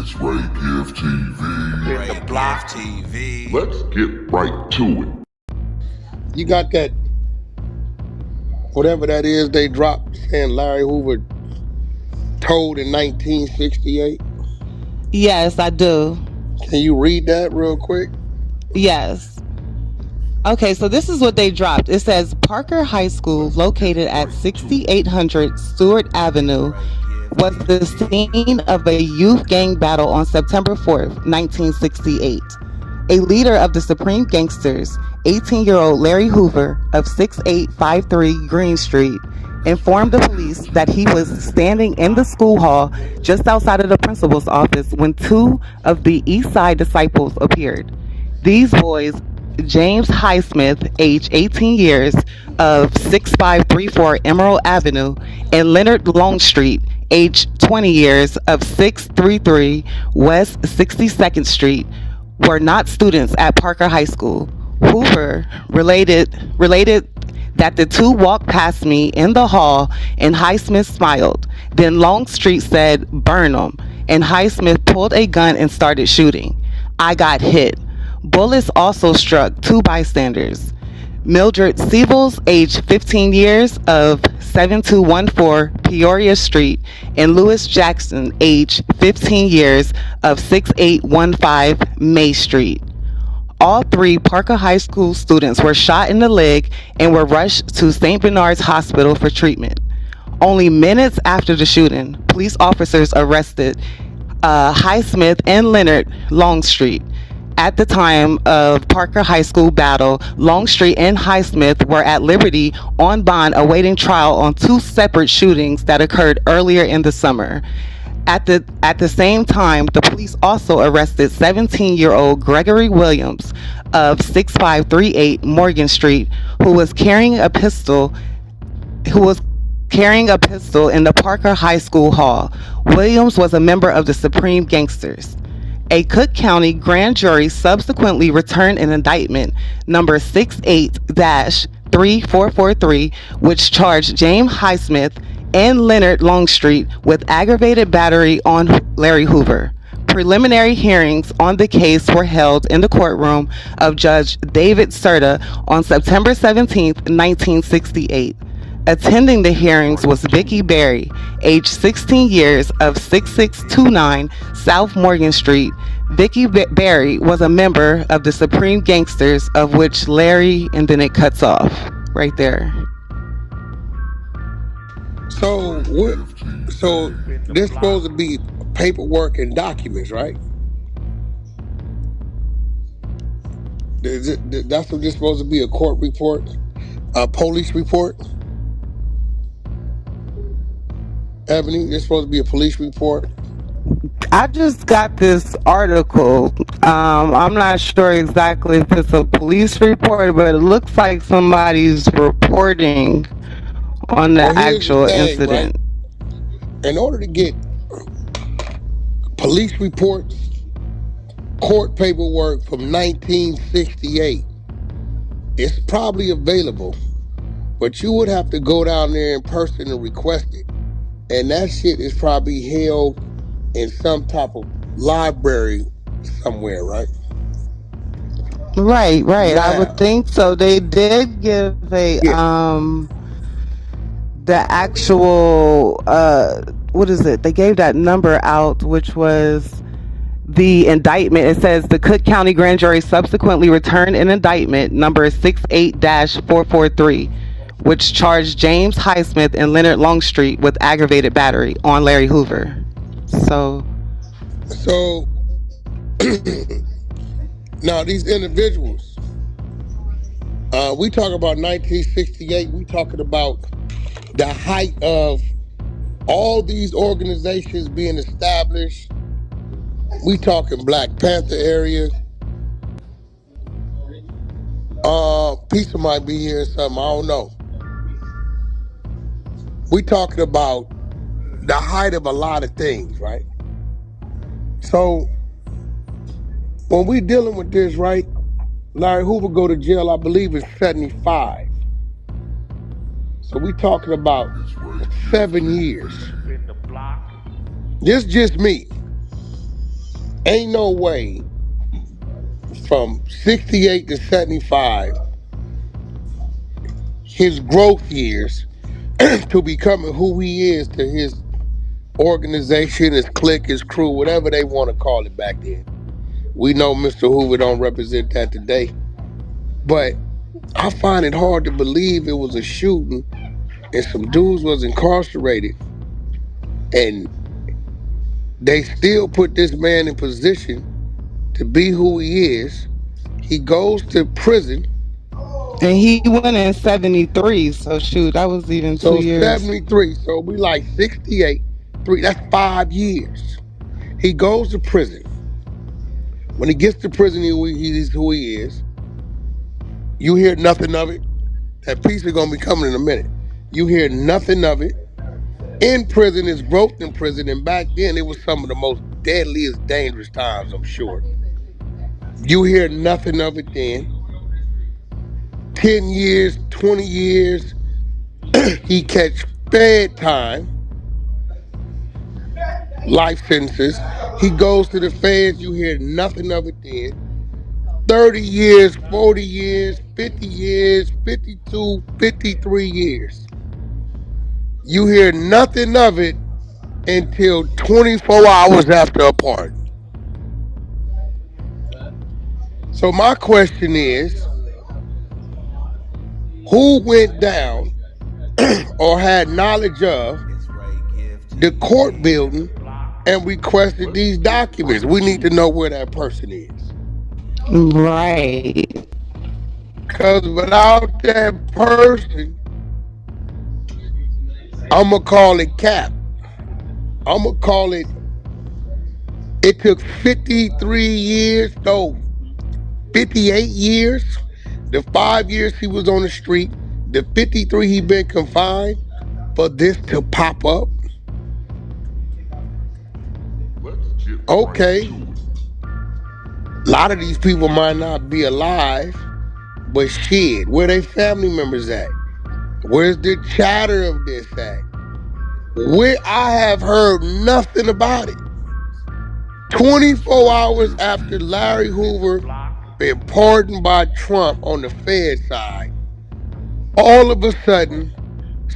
It's Ray Give TV. In the block TV. Let's get right to it. You got that, whatever that is they dropped saying Larry Hoover told in 1968? Yes, I do. Can you read that real quick? Yes. Okay, so this is what they dropped. It says Parker High School, located at 6800 Stewart Avenue, was the scene of a youth gang battle on September 4th, 1968. A leader of the Supreme Gangsters, 18-year-old Larry Hoover of 6853 Green Street, informed the police that he was standing in the school hall just outside of the principal's office when two of the East Side disciples appeared. These boys, James Highsmith, age 18 years, of 6534 Emerald Avenue, and Leonard Longstreet, age 20 years, of 633 West 62nd Street, were not students at Parker High School. Hoover related that the two walked past me in the hall and Highsmith smiled. Then Longstreet said, "Burn 'em," and Highsmith pulled a gun and started shooting. I got hit. Bullets also struck two bystanders. Mildred Siebels, age 15 years, of 7214 Peoria Street, and Lewis Jackson, age 15 years, of 6815 May Street. All three Parker High School students were shot in the leg and were rushed to St. Bernard's Hospital for treatment. Only minutes after the shooting, police officers arrested Highsmith and Leonard Longstreet. At the time of Parker High School battle, Longstreet and Highsmith were at liberty on bond awaiting trial on two separate shootings that occurred earlier in the summer. At the same time, the police also arrested 17-year-old Gregory Williams of 6538 Morgan Street, who was carrying a pistol in the Parker High School hall. Williams was a member of the Supreme Gangsters. A Cook County grand jury subsequently returned an indictment number 68-3443, which charged James Highsmith and Leonard Longstreet with aggravated battery on Larry Hoover. Preliminary hearings on the case were held in the courtroom of Judge David Serta on September 17, 1968. Attending the hearings was Vicky Berry, age 16 years, of 6629 South Morgan Street. Vicky Berry was a member of the Supreme Gangsters, of which Larry, and then it cuts off right there. So this supposed to be paperwork and documents, right? That's what this supposed to be, a court report, a police report? Ebony, it's supposed to be a police report. I just got this article. I'm not sure exactly if it's a police report, but it looks like somebody's reporting on the actual incident. Right? In order to get police reports, court paperwork from 1968, it's probably available, but you would have to go down there in person and request it. And that shit is probably held in some type of library somewhere, right? Right. Now, I would think so. They did give a the actual what is it? They gave that number out, which was the indictment. It says the Cook County grand jury subsequently returned an indictment number 68-443. which charged James Highsmith and Leonard Longstreet with aggravated battery on Larry Hoover. So now these individuals, we talk about 1968, we talking about the height of all these organizations being established. We talking Black Panther area. Pizza might be here or something, I don't know. We talking about the height of a lot of things, right? So when we dealing with this, right, Larry Hoover go to jail, I believe, in 75. So we talking about 7 years. This just me. Ain't no way from 68 to 75, his growth years to becoming who he is to his organization, his clique, his crew, whatever they want to call it back then. We know Mr. Hoover don't represent that today. But I find it hard to believe it was a shooting and some dudes was incarcerated and they still put this man in position to be who he is. He goes to prison. And he went in 73, so shoot, that was even 2 years. 73, so we like 68, that's 5 years. He goes to prison. When he gets to prison, he's who he is. You hear nothing of it. That piece is gonna be coming in a minute. You hear nothing of it. In prison, his growth in prison, and back then it was some of the most deadliest, dangerous times, I'm sure. You hear nothing of it then. 10 years, 20 years, he catch fed time, life sentences. He goes to the feds, you hear nothing of it then. 30 years, 40 years, 50 years, 52, 53 years. You hear nothing of it until 24 hours after a pardon. So my question is, who went down or had knowledge of the court building and requested these documents? We need to know where that person is. Right. Because without that person, I'm going to call it cap. I'm going to call it took 53 years, no, 58 years, the 5 years he was on the street, the 53 he been confined, for this to pop up. Okay. A lot of these people might not be alive, but shit, where they family members at? Where's the chatter of this at? Where I have heard nothing about it. 24 hours after Larry Hoover been pardoned by Trump on the Fed side, all of a sudden,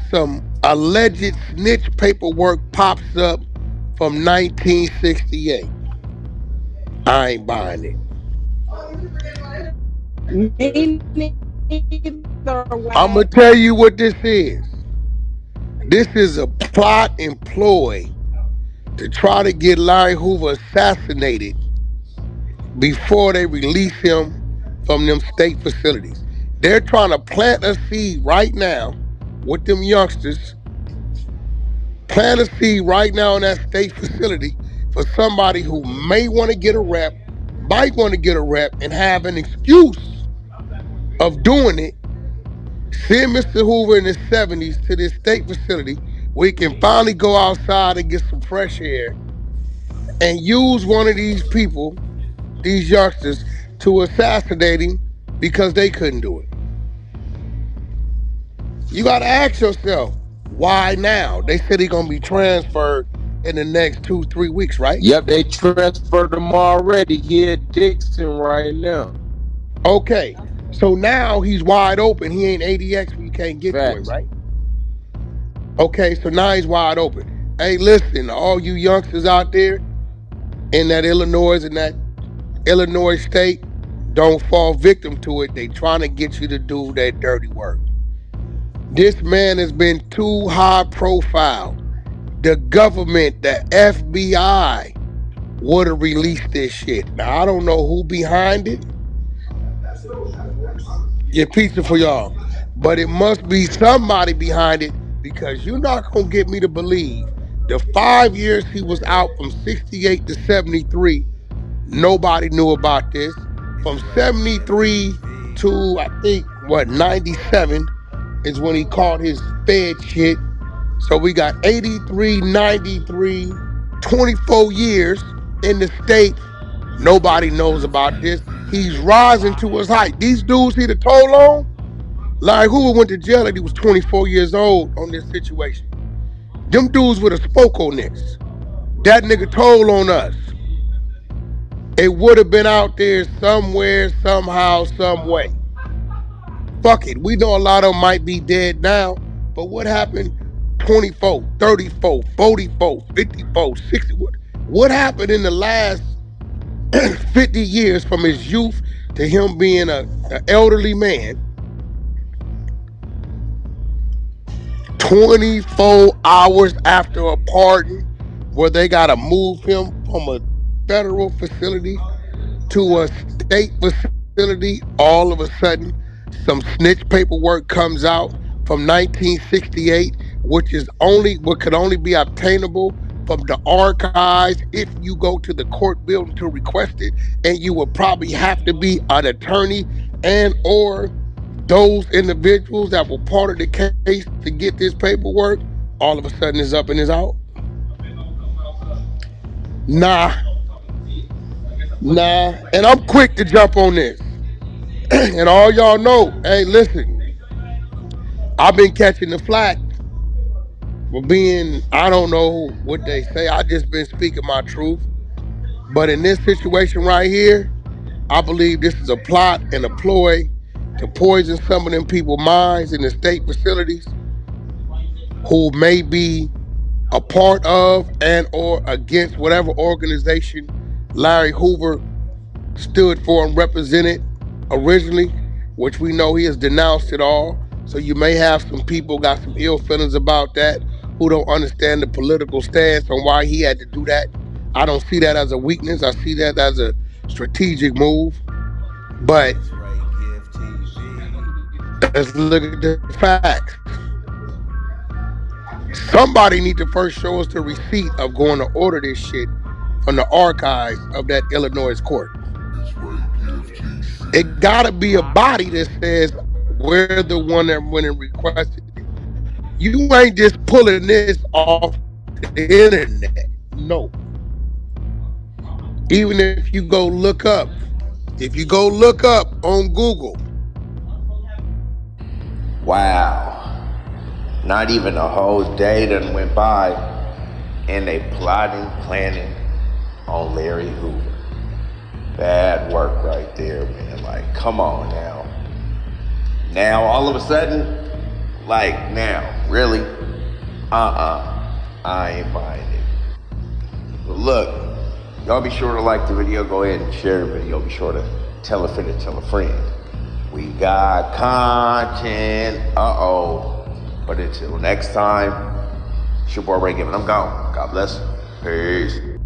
some alleged snitch paperwork pops up from 1968. I ain't buying it. I'm going to tell you what this is. This is a plot and ploy to try to get Larry Hoover assassinated before they release him from them state facilities. They're trying to plant a seed right now with them youngsters. Plant a seed right now in that state facility for somebody who may want to get a rep, might want to get a rep, and have an excuse of doing it. Send Mr. Hoover in his 70s to this state facility where he can finally go outside and get some fresh air and use one of these people, these youngsters, to assassinate him because they couldn't do it. You got to ask yourself, why now? They said he's going to be transferred in the next 2-3 weeks, right? Yep, they transferred him already. He at Dixon right now. Okay, so now he's wide open. He ain't ADX where you can't get to him, right? Okay, so now he's wide open. Hey, listen, all you youngsters out there in that Illinois state, don't fall victim to it. They trying to get you to do that dirty work. This man has been too high profile. The government, the FBI, would have released this shit. Now, I don't know who behind it. Get pizza for y'all. But it must be somebody behind it, because you're not going to get me to believe the 5 years he was out from 68 to 73, nobody knew about this. From 73 to, I think, 97 is when he caught his Fed shit. So we got 83, 93, 24 years in the state. Nobody knows about this. He's rising to his height. These dudes he the toll on, Larry Hoover went to jail and he was 24 years old on this situation. Them dudes would have spoke on this. That nigga told on us. It would have been out there somewhere, somehow, some way. Fuck it. We know a lot of them might be dead now, but what happened 24, 34, 44, 54, 60? What happened in the last 50 years from his youth to him being an elderly man? 24 hours after a pardon, where they got to move him from a federal facility to a state facility, all of a sudden some snitch paperwork comes out from 1968, which could only be obtainable from the archives if you go to the court building to request it, and you would probably have to be an attorney and or those individuals that were part of the case to get this paperwork. All of a sudden it's up and it's out. Nah, and I'm quick to jump on this. And all y'all know, hey, listen, I've been catching the flack for being, I don't know what they say, I just been speaking my truth. But in this situation right here, I believe this is a plot and a ploy to poison some of them people's minds in the state facilities who may be a part of and or against whatever organization Larry Hoover stood for and represented originally, which we know he has denounced it all. So you may have some people got some ill feelings about that who don't understand the political stance on why he had to do that. I don't see that as a weakness. I see that as a strategic move. But let's look at the facts. Somebody need to first show us the receipt of going to order this shit from the archives of that Illinois court. It gotta be a body that says we're the one that went and requested it. You ain't just pulling this off the internet. No. Even if you go look up on Google. Wow. Not even a whole day done went by and they plotting, planning on Larry Hoover. Bad work right there, man. Like, come on now. Now, all of a sudden, like, now, really? I ain't buying it. But look, y'all be sure to like the video. Go ahead and share the video. Be sure to tell a friend to tell a friend. We got content. But until next time, it's your boy Ray Given. I'm gone. God bless. Peace.